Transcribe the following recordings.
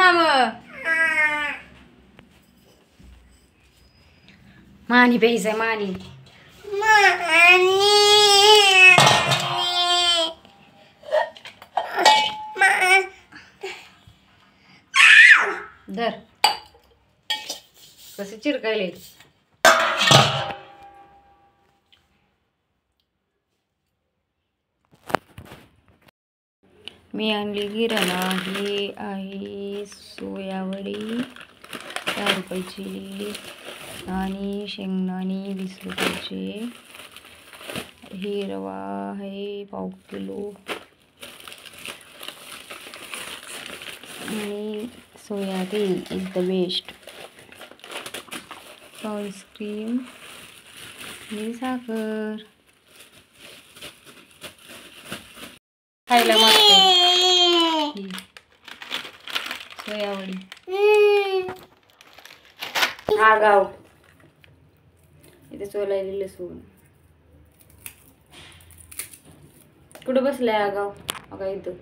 Ma'am मानी प्यायचंय मानी धर कसे चिरकायले मी आणली किराणा. ही आहे सोयावडी 4 रुपयाची आणि शेंगदाणे 20 रुपयाचे. ही रवा आहे 1/2 किलो आणि सोया तेल इज द बेस्ट. आईस्क्रीम ही साखर खायला मस्त सोयावडी. आगाव इथे सोलायली लसूण कुठं बसलाय आगाव. अगं इथं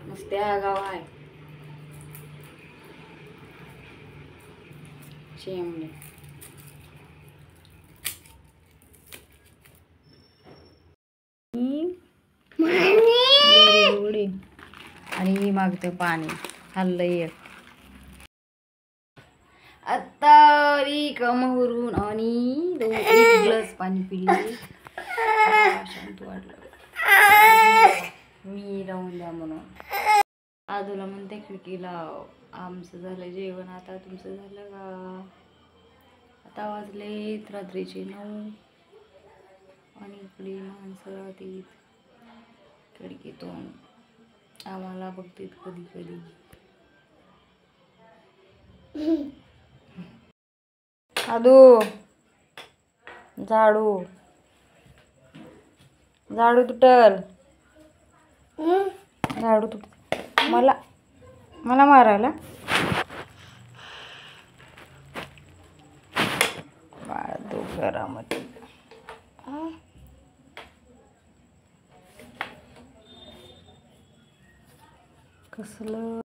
मस्त आगाव आहे. शेमले आणि मागते पाणी हल्लय आता कमवरून आणि 1 ग्लास पाणी पिले. शांत वाटलं मी राहून द्या म्हणून. आजूला म्हणते खिडकीला आमचं झालं जेवण. आता तुमचं झालं का? आता वाजले रात्रीचे 9 आणि इकडे माणसं राहतील खिडकीतून आम्हाला बघतील कधी कधी. आदू झाडू झाडू तुटल. झाडू तुट मला मला मारायला. बाळदू घरामध्ये कसलं